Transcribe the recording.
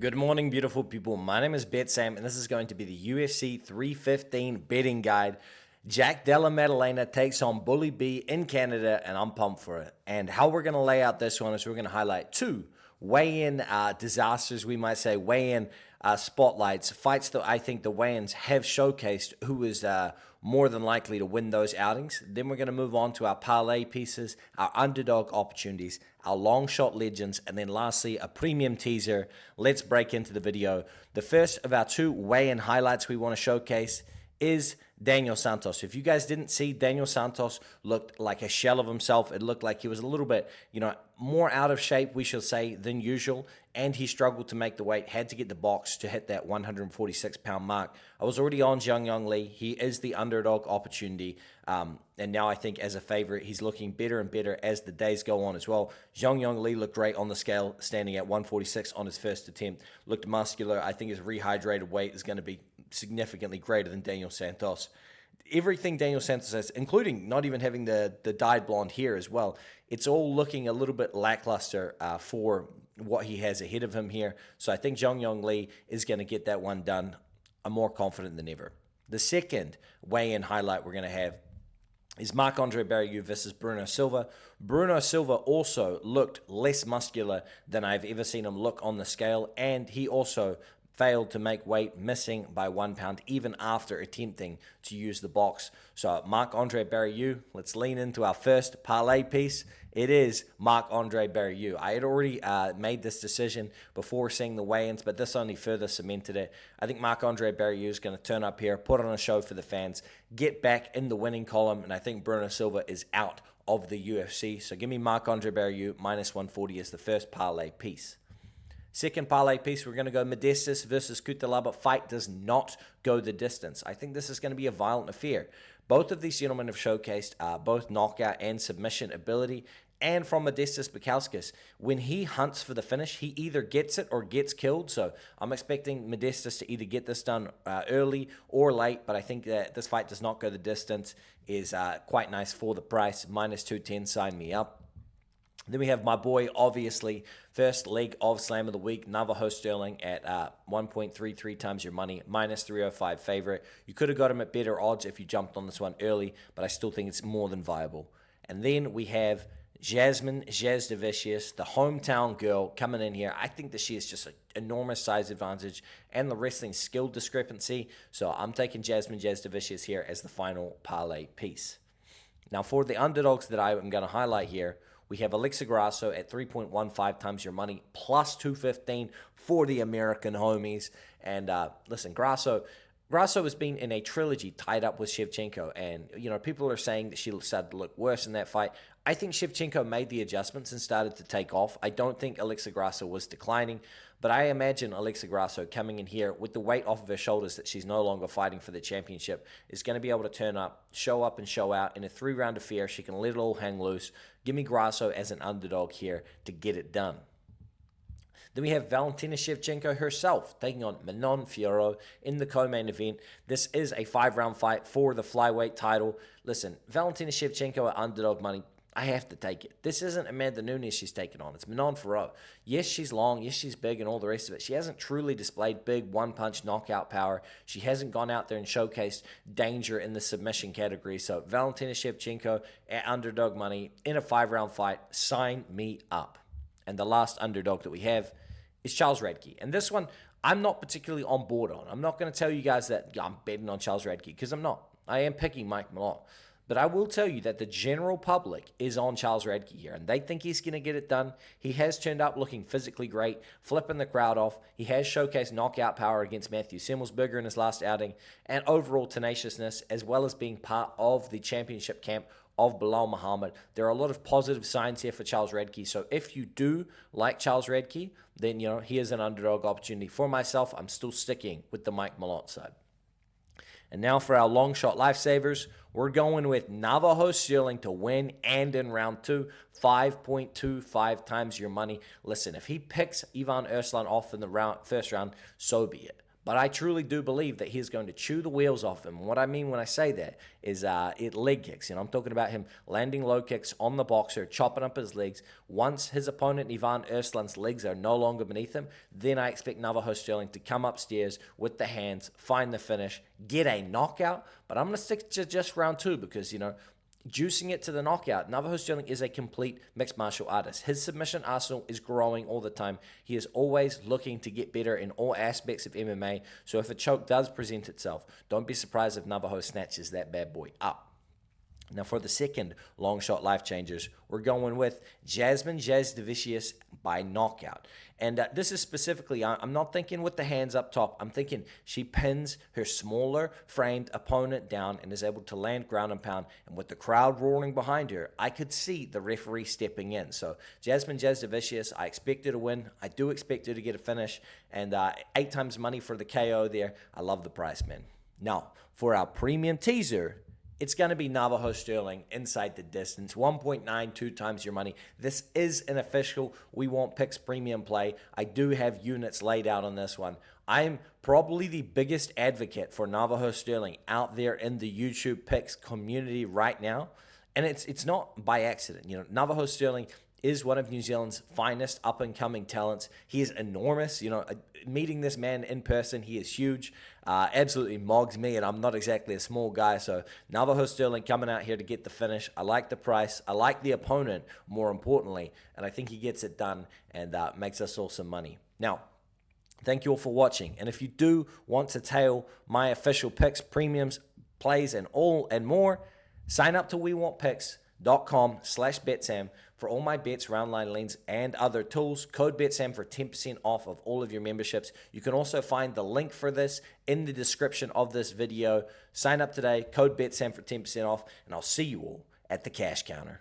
Good morning, beautiful people. My name is BetSam, and this is going to be the UFC 315 betting guide. Jack Della Maddelena takes on Bully B in Canada, and I'm pumped for it. And how we're going to lay out this one is we're going to highlight two weigh-in disasters, we might say, weigh-in spotlights, fights that I think the weigh-ins have showcased who is more than likely to win those outings. Then we're going to move on to our parlay pieces, our underdog opportunities, our long shot legends, and then lastly, a premium teaser. Let's break into the video. The first of our two weigh-in highlights we want to showcase is Daniel Santos. If you guys didn't see, Daniel Santos looked like a shell of himself. It looked like he was a little bit, more out of shape, we shall say, than usual, and he struggled to make the weight, had to get the box to hit that 146-pound mark. I was already on Jeong. He is the underdog opportunity, and now I think as a favorite, he's looking better and better as the days go on as well. Jeong looked great on the scale, standing at 146 on his first attempt. Looked muscular. I think his rehydrated weight is going to be significantly greater than Daniel Santos. Everything Daniel Santos has, including not even having the dyed blonde hair as well, it's all looking a little bit lackluster for what he has ahead of him here. So I think Jeong is going to get that one done. I'm more confident than ever. The second weigh-in highlight we're going to have is Marc-Andre Barriault versus Bruno Silva. Bruno Silva also looked less muscular than I've ever seen him look on the scale, and he also failed to make weight, missing by 1 pound, even after attempting to use the box. So Marc-Andre Barriault, let's lean into our first parlay piece. It is Marc-Andre Barriault. I had already made this decision before seeing the weigh-ins, but this only further cemented it. I think Marc-Andre Barriault is going to turn up here, put on a show for the fans, get back in the winning column, and I think Bruno Silva is out of the UFC. So give me Marc-Andre Barriault minus 140 as the first parlay piece. Second parlay piece, we're going to go Modestas versus Cutelaba. Fight does not go the distance. I think this is going to be a violent affair. Both of these gentlemen have showcased both knockout and submission ability. And from Modestas Bukauskas, when he hunts for the finish, he either gets it or gets killed. So I'm expecting Modestas to either get this done early or late. But I think that this fight does not go the distance is quite nice for the price. Minus 210, sign me up. Then we have my boy, obviously, first leg of Slam of the Week, Navajo Sterling at 1.33 times your money, minus 305 favorite. You could have got him at better odds if you jumped on this one early, but I still think it's more than viable. And then we have Jasmine Jasdavicius, the hometown girl, coming in here. I think that she is just an enormous size advantage and the wrestling skill discrepancy. So I'm taking Jasmine Jasdavicius here as the final parlay piece. Now for the underdogs that I am going to highlight here, we have Alexa Grasso at 3.15 times your money, plus 215 for the American homies. And listen, Grasso has been in a trilogy tied up with Shevchenko. And, people are saying that she started to look worse in that fight. I think Shevchenko made the adjustments and started to take off. I don't think Alexa Grasso was declining. But I imagine Alexa Grasso coming in here with the weight off of her shoulders that she's no longer fighting for the championship is going to be able to turn up and show out in a 3-round affair. She can let it all hang loose. Give me Grasso as an underdog here to get it done. Then we have Valentina Shevchenko herself taking on Manon Fiorot in the co-main event. This is a 5-round fight for the flyweight title. Listen, Valentina Shevchenko at underdog money, I have to take it. This isn't Amanda Nunes she's taking on. It's Manon Fiorot. Yes, she's long. Yes, she's big and all the rest of it. She hasn't truly displayed big one-punch knockout power. She hasn't gone out there and showcased danger in the submission category. So Valentina Shevchenko at underdog money in a 5-round fight. Sign me up. And the last underdog that we have is Charles Redkkey. And this one, I'm not particularly on board on. I'm not going to tell you guys that I'm betting on Charles Redkkey because I'm not. I am picking Mike Malott. But I will tell you that the general public is on Charles Redkkey here, and they think he's going to get it done. He has turned up looking physically great, flipping the crowd off. He has showcased knockout power against Matthew Semmelsberger in his last outing, and overall tenaciousness, as well as being part of the championship camp of Belal Muhammad. There are a lot of positive signs here for Charles Redkkey. So if you do like Charles Redkkey, then, he is an underdog opportunity. For myself, I'm still sticking with the Mike Malott side. And now for our long shot lifesavers, we're going with Navajo Sterling to win and in round 2, 5.25 times your money. Listen, if he picks Ivan Erslan off in the first round, so be it. But I truly do believe that he's going to chew the wheels off him. What I mean when I say that is leg kicks. I'm talking about him landing low kicks on the boxer, chopping up his legs. Once his opponent, Ivan Erslan's legs are no longer beneath him, then I expect Navajo Sterling to come upstairs with the hands, find the finish, get a knockout. But I'm going to stick to just round 2 because, juicing it to the knockout. Navajo Sterling is a complete mixed martial artist. His submission arsenal is growing all the time. He is always looking to get better in all aspects of MMA. So if a choke does present itself, don't be surprised if Navajo snatches that bad boy up. Now for the second long shot life changers, we're going with Jasmine Jasudavicius by knockout. And this is specifically, I'm not thinking with the hands up top. I'm thinking she pins her smaller framed opponent down and is able to land ground and pound. And with the crowd roaring behind her, I could see the referee stepping in. So Jasmine Jasudavicius, I expect her to win. I do expect her to get a finish. And 8 times money for the KO there. I love the price, man. Now, for our premium teaser, it's going to be Navajo Sterling inside the distance, 1.92 times your money. This is an official We Want Picks premium play. I do have units laid out on this one. I'm probably the biggest advocate for Navajo Sterling out there in the YouTube picks community right now. And it's not by accident. Navajo Sterling is one of New Zealand's finest up-and-coming talents. He is enormous. Meeting this man in person, he is huge. Absolutely mogs me, and I'm not exactly a small guy. So Navajo Sterling coming out here to get the finish. I like the price. I like the opponent, more importantly, and I think he gets it done and makes us all some money. Now, thank you all for watching. And if you do want to tail my official picks, premiums, plays, and more, sign up to WeWantPicks.com/BetSam for all my bets, round line leans, and other tools. Code BetSam for 10% off of all of your memberships. You can also find the link for this in the description of this video. Sign up today, code BetSam for 10% off, and I'll see you all at the cash counter.